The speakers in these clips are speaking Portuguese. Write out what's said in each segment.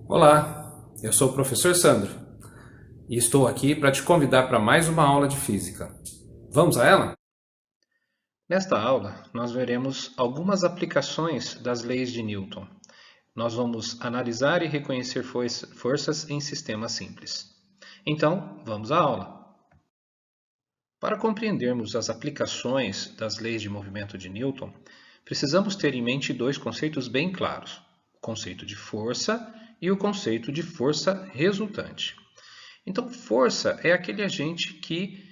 Olá, eu sou o professor Sandro e estou aqui para te convidar para mais uma aula de física. Vamos a ela? Nesta aula, nós veremos algumas aplicações das leis de Newton. Nós vamos analisar e reconhecer forças em sistemas simples. Então, vamos à aula. Para compreendermos as aplicações das leis de movimento de Newton, precisamos ter em mente dois conceitos bem claros: o conceito de força e o conceito de força resultante. Então, força é aquele agente que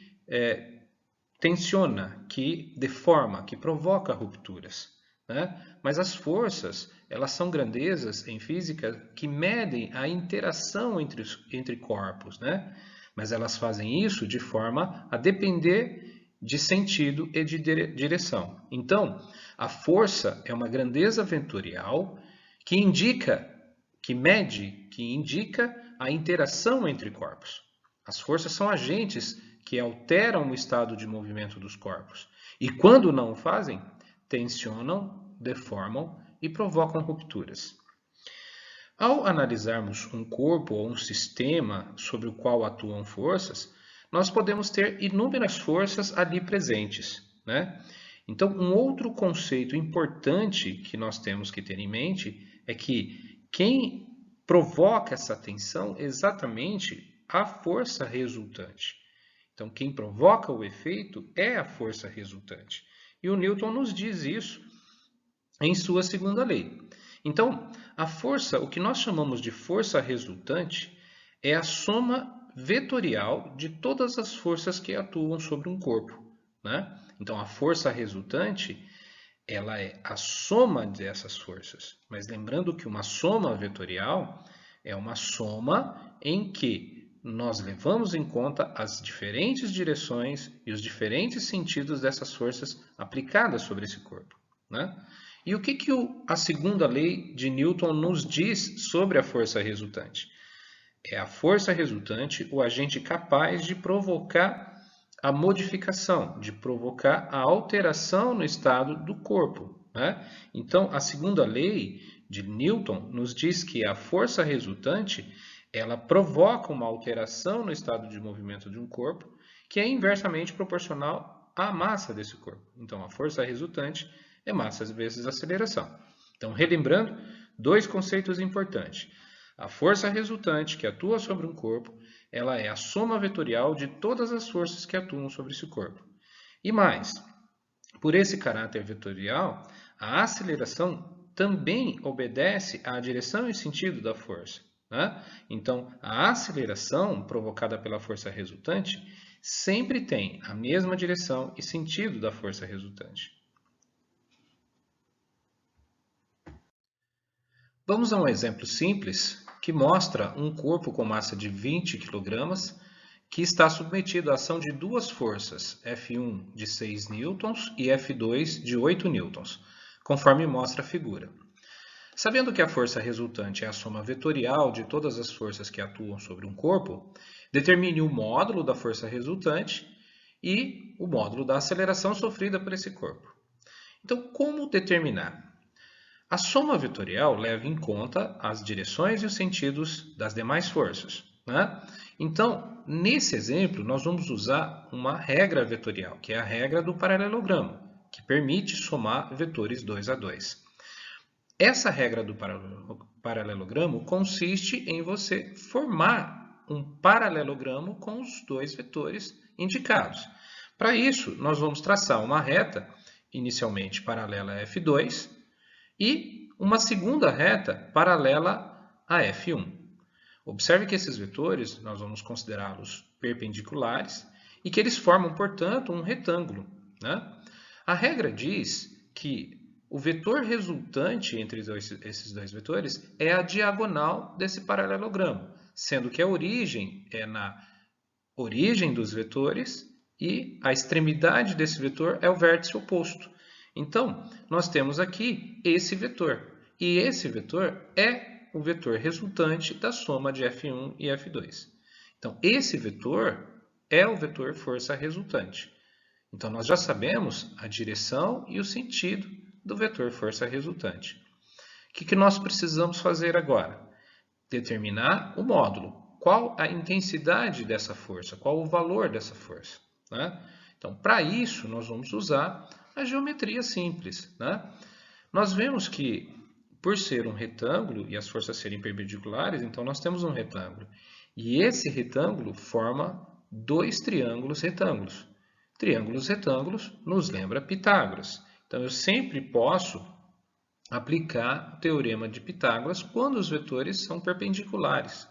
tensiona, que deforma, que provoca rupturas. Né? Mas as forças, elas são grandezas em física que medem a interação entre corpos, né? Mas elas fazem isso de forma a depender de sentido e de direção. Então, a força é uma grandeza vetorial que indica, que mede, que indica a interação entre corpos. As forças são agentes que alteram o estado de movimento dos corpos. E quando não o fazem, tensionam, deformam e provocam rupturas. Ao analisarmos um corpo ou um sistema sobre o qual atuam forças, nós podemos ter inúmeras forças ali presentes, né? Então, um outro conceito importante que nós temos que ter em mente é que quem provoca essa tensão é exatamente a força resultante. Então, quem provoca o efeito é a força resultante. E o Newton nos diz isso em sua segunda lei. Então, a força, o que nós chamamos de força resultante, é a soma vetorial de todas as forças que atuam sobre um corpo. Né? Então, a força resultante, ela é a soma dessas forças. Mas lembrando que uma soma vetorial é uma soma em que nós levamos em conta as diferentes direções e os diferentes sentidos dessas forças aplicadas sobre esse corpo. Né? E o que a segunda lei de Newton nos diz sobre a força resultante? É a força resultante o agente capaz de provocar a modificação, de provocar a alteração no estado do corpo. Né? Então, a segunda lei de Newton nos diz que a força resultante ela provoca uma alteração no estado de movimento de um corpo que é inversamente proporcional à massa desse corpo. Então, a força resultante é massa vezes aceleração. Então, relembrando, dois conceitos importantes. A força resultante que atua sobre um corpo, ela é a soma vetorial de todas as forças que atuam sobre esse corpo. E mais, por esse caráter vetorial, a aceleração também obedece à direção e sentido da força. Né? Então, a aceleração provocada pela força resultante sempre tem a mesma direção e sentido da força resultante. Vamos a um exemplo simples que mostra um corpo com massa de 20 kg que está submetido à ação de duas forças, F1 de 6 newtons e F2 de 8 newtons, conforme mostra a figura. Sabendo que a força resultante é a soma vetorial de todas as forças que atuam sobre um corpo, determine o módulo da força resultante e o módulo da aceleração sofrida por esse corpo. Então, como determinar? A soma vetorial leva em conta as direções e os sentidos das demais forças. Né? Então, nesse exemplo, nós vamos usar uma regra vetorial, que é a regra do paralelogramo, que permite somar vetores 2 a 2. Essa regra do paralelogramo consiste em você formar um paralelogramo com os dois vetores indicados. Para isso, nós vamos traçar uma reta, inicialmente paralela a F2, e uma segunda reta paralela a F1. Observe que esses vetores nós vamos considerá-los perpendiculares e que eles formam, portanto, um retângulo. Né? A regra diz que o vetor resultante entre esses dois vetores é a diagonal desse paralelogramo, sendo que a origem é na origem dos vetores e a extremidade desse vetor é o vértice oposto. Então, nós temos aqui esse vetor, e esse vetor é o vetor resultante da soma de F1 e F2. Então, esse vetor é o vetor força resultante. Então, nós já sabemos a direção e o sentido do vetor força resultante. O que nós precisamos fazer agora? determinar o módulo. Qual a intensidade dessa força? Qual o valor dessa força? Né? Então, para isso, nós vamos usar a geometria simples. Né? Nós vemos que, por ser um retângulo e as forças serem perpendiculares, então nós temos um retângulo. E esse retângulo forma dois triângulos retângulos. Triângulos retângulos nos lembra Pitágoras. Então, eu sempre posso aplicar o teorema de Pitágoras quando os vetores são perpendiculares.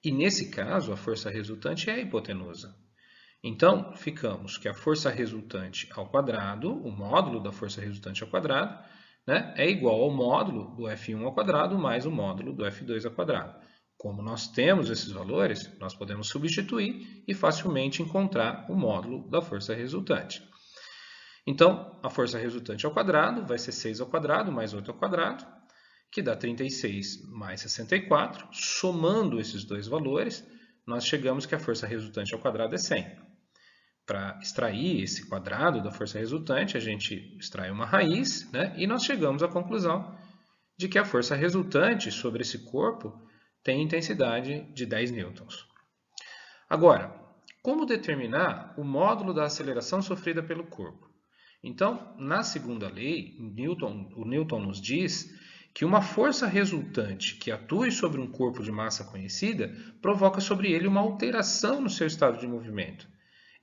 E nesse caso, a força resultante é a hipotenusa. Então, ficamos que a força resultante ao quadrado, o módulo da força resultante ao quadrado, né, é igual ao módulo do F1 ao quadrado mais o módulo do F2 ao quadrado. Como nós temos esses valores, nós podemos substituir e facilmente encontrar o módulo da força resultante. Então, a força resultante ao quadrado vai ser 6 ao quadrado mais 8 ao quadrado, que dá 36 mais 64. Somando esses dois valores, nós chegamos que a força resultante ao quadrado é 100. Para extrair esse quadrado da força resultante, a gente extrai uma raiz, né? E nós chegamos à conclusão de que a força resultante sobre esse corpo tem intensidade de 10 newtons. Agora, como determinar o módulo da aceleração sofrida pelo corpo? Então, na segunda lei, o Newton nos diz que uma força resultante que atue sobre um corpo de massa conhecida provoca sobre ele uma alteração no seu estado de movimento.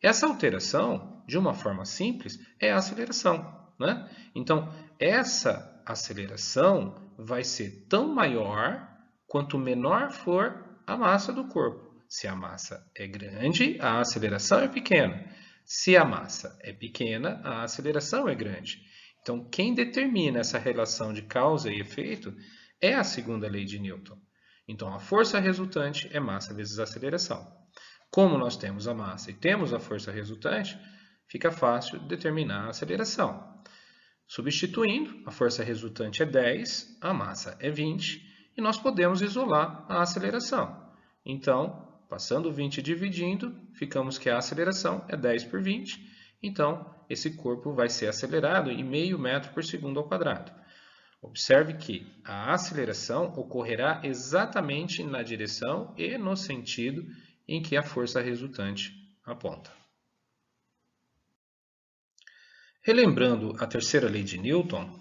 Essa alteração, de uma forma simples, é a aceleração. Né? Então, essa aceleração vai ser tão maior quanto menor for a massa do corpo. Se a massa é grande, a aceleração é pequena. Se a massa é pequena, a aceleração é grande. Então, quem determina essa relação de causa e efeito é a segunda lei de Newton. Então, a força resultante é massa vezes aceleração. Como nós temos a massa e temos a força resultante, fica fácil determinar a aceleração. Substituindo, a força resultante é 10, a massa é 20, e nós podemos isolar a aceleração. Então, passando 20 e dividindo, ficamos que a aceleração é 10 por 20, então esse corpo vai ser acelerado em meio metro por segundo ao quadrado. Observe que a aceleração ocorrerá exatamente na direção e no sentido em que a força resultante aponta. Relembrando a terceira lei de Newton,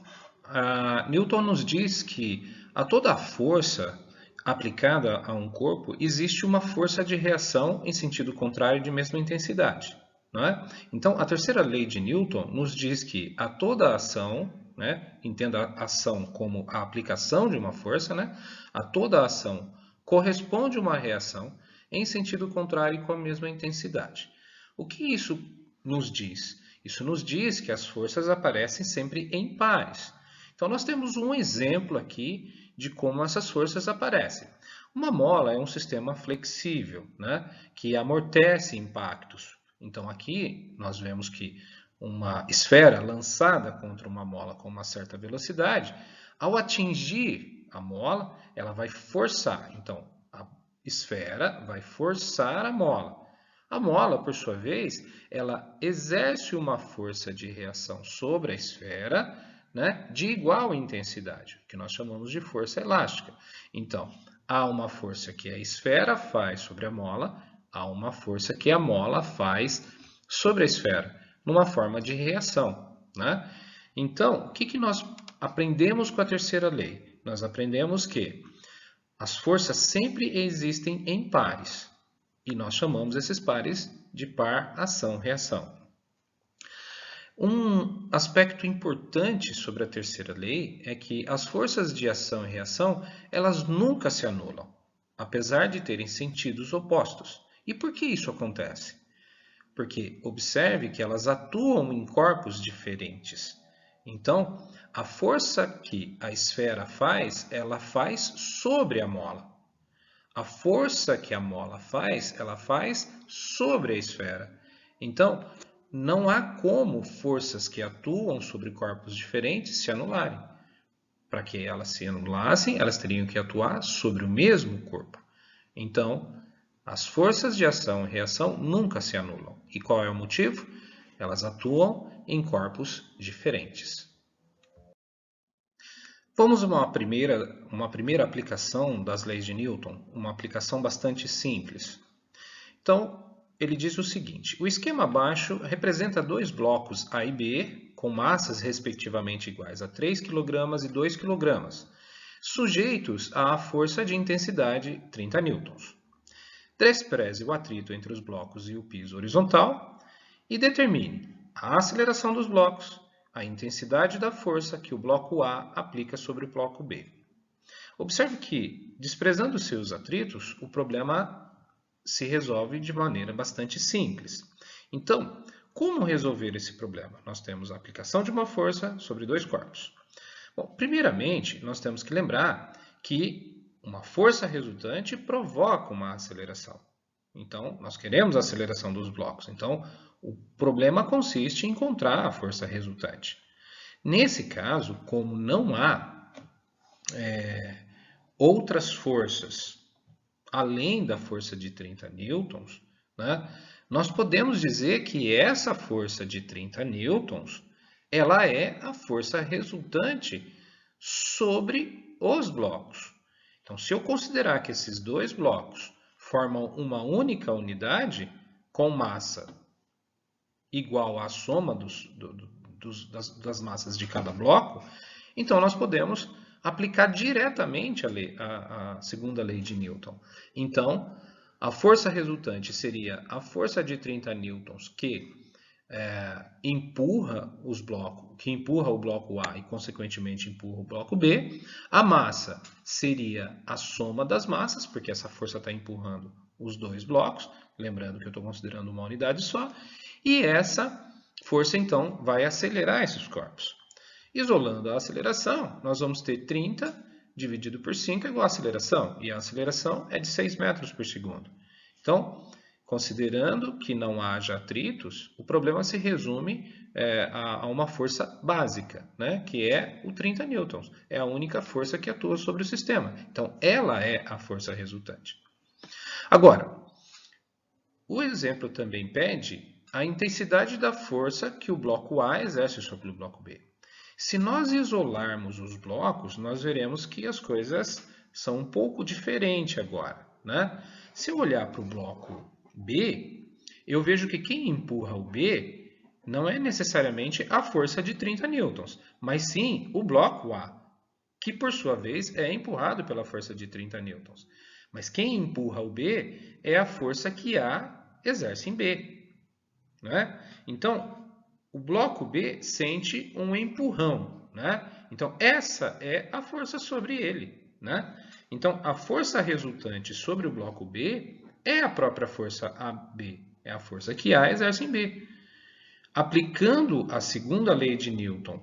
Newton nos diz que a toda força aplicada a um corpo existe uma força de reação em sentido contrário de mesma intensidade. Não é? Então, a terceira lei de Newton nos diz que a toda ação, né, entenda a ação como a aplicação de uma força, né, a toda ação corresponde a uma reação em sentido contrário com a mesma intensidade. O que isso nos diz? Isso nos diz que as forças aparecem sempre em pares. Então, nós temos um exemplo aqui de como essas forças aparecem. Uma mola é um sistema flexível, né, que amortece impactos. Então, aqui nós vemos que uma esfera lançada contra uma mola com uma certa velocidade, ao atingir a mola, ela vai forçar. Então, a esfera vai forçar a mola. A mola, por sua vez, ela exerce uma força de reação sobre a esfera, né, de igual intensidade, que nós chamamos de força elástica. Então, há uma força que a esfera faz sobre a mola, há uma força que a mola faz sobre a esfera, numa forma de reação. Né? Então, o que nós aprendemos com a terceira lei? Nós aprendemos que as forças sempre existem em pares, e nós chamamos esses pares de par ação-reação. Um aspecto importante sobre a terceira lei é que as forças de ação e reação, elas nunca se anulam, apesar de terem sentidos opostos. E por que isso acontece? Porque observe que elas atuam em corpos diferentes. Então, a força que a esfera faz, ela faz sobre a mola. A força que a mola faz, ela faz sobre a esfera. Então, não há como forças que atuam sobre corpos diferentes se anularem. Para que elas se anulassem, elas teriam que atuar sobre o mesmo corpo. Então, as forças de ação e reação nunca se anulam. E qual é o motivo? Elas atuam em corpos diferentes. Vamos a uma primeira aplicação das leis de Newton, uma aplicação bastante simples. Então, ele diz o seguinte: o esquema abaixo representa dois blocos A e B, com massas respectivamente iguais a 3 kg e 2 kg, sujeitos à força de intensidade 30 newtons. Despreze o atrito entre os blocos e o piso horizontal e determine a aceleração dos blocos, a intensidade da força que o bloco A aplica sobre o bloco B. Observe que, desprezando seus atritos, o problema se resolve de maneira bastante simples. Então, como resolver esse problema? Nós temos a aplicação de uma força sobre dois corpos. Bom, primeiramente, nós temos que lembrar que uma força resultante provoca uma aceleração. Então, nós queremos a aceleração dos blocos. Então, o problema consiste em encontrar a força resultante. Nesse caso, como não há outras forças além da força de 30 newtons, né, nós podemos dizer que essa força de 30 newtons ela é a força resultante sobre os blocos. Então, se eu considerar que esses dois blocos formam uma única unidade com massa igual à soma das massas de cada bloco, então nós podemos aplicar diretamente a segunda lei de Newton. Então, a força resultante seria a força de 30 newtons que empurra o bloco A e, consequentemente, empurra o bloco B. A massa seria a soma das massas, porque essa força está empurrando os dois blocos, lembrando que eu estou considerando uma unidade só, e essa força, então, vai acelerar esses corpos. Isolando a aceleração, nós vamos ter 30 dividido por 5 igual a aceleração, e a aceleração é de 6 metros por segundo. Então, considerando que não haja atritos, o problema se resume a uma força básica, né, que é o 30 newtons. É a única força que atua sobre o sistema. Então, ela é a força resultante. Agora, o exemplo também pede a intensidade da força que o bloco A exerce sobre o bloco B. Se nós isolarmos os blocos, nós veremos que as coisas são um pouco diferentes agora, né? Se eu olhar para o bloco B, eu vejo que quem empurra o B não é necessariamente a força de 30 newtons, mas sim o bloco A, que por sua vez é empurrado pela força de 30 newtons. Mas quem empurra o B é a força que A exerce em B, né? Então, o bloco B sente um empurrão, né? Então, essa é a força sobre ele, né? Então, a força resultante sobre o bloco B é a própria força AB, é a força que A exerce em B. Aplicando a segunda lei de Newton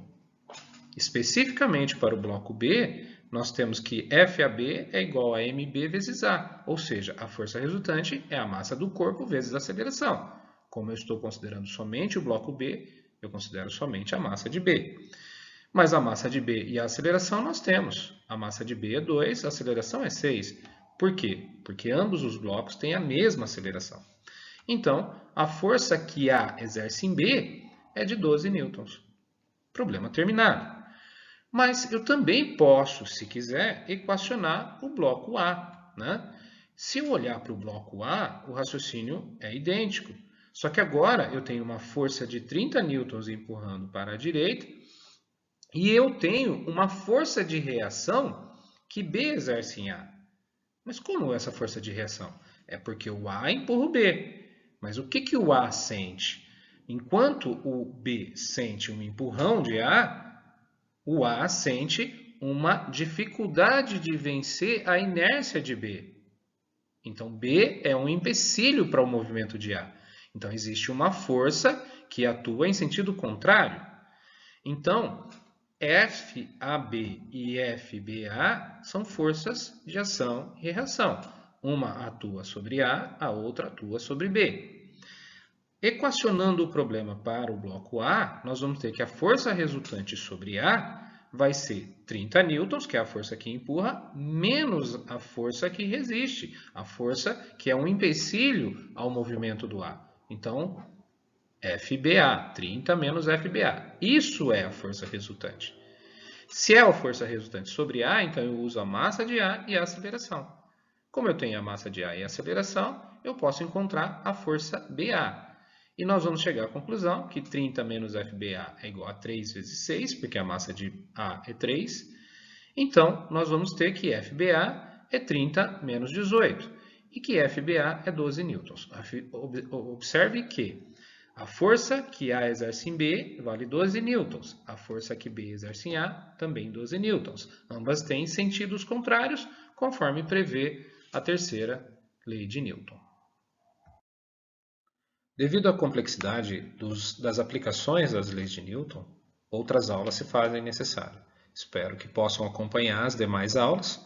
especificamente para o bloco B, nós temos que FAB é igual a MB vezes A, ou seja, a força resultante é a massa do corpo vezes a aceleração. Como eu estou considerando somente o bloco B, eu considero somente a massa de B. Mas a massa de B e a aceleração nós temos. A massa de B é 2, a aceleração é 6. Por quê? Porque ambos os blocos têm a mesma aceleração. Então, a força que A exerce em B é de 12 newtons. Problema terminado. Mas eu também posso, se quiser, equacionar o bloco A, né? Se eu olhar para o bloco A, o raciocínio é idêntico. Só que agora eu tenho uma força de 30 newtons empurrando para a direita e eu tenho uma força de reação que B exerce em A. Mas como essa força de reação? É porque o A empurra o B. Mas o que o A sente? Enquanto o B sente um empurrão de A, o A sente uma dificuldade de vencer a inércia de B. Então, B é um empecilho para o movimento de A. Então, existe uma força que atua em sentido contrário. Então, FAB e FBA são forças de ação e reação. Uma atua sobre A outra atua sobre B. Equacionando o problema para o bloco A, nós vamos ter que a força resultante sobre A vai ser 30 newtons, que é a força que empurra, menos a força que resiste, a força que é um empecilho ao movimento do A. Então, FBA, 30 menos FBA. Isso é a força resultante. Se é a força resultante sobre A, então eu uso a massa de A e a aceleração. Como eu tenho a massa de A e a aceleração, eu posso encontrar a força BA. E nós vamos chegar à conclusão que 30 menos FBA é igual a 3 vezes 6, porque a massa de A é 3. Então, nós vamos ter que FBA é 30 menos 18 e que FBA é 12 newtons. Observe que a força que A exerce em B vale 12 newtons. A força que B exerce em A também 12 newtons. Ambas têm sentidos contrários, conforme prevê a terceira lei de Newton. Devido à complexidade das aplicações das leis de Newton, outras aulas se fazem necessárias. Espero que possam acompanhar as demais aulas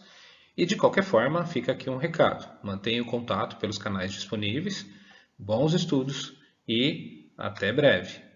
e, de qualquer forma, fica aqui um recado. Mantenha o contato pelos canais disponíveis, bons estudos e até breve!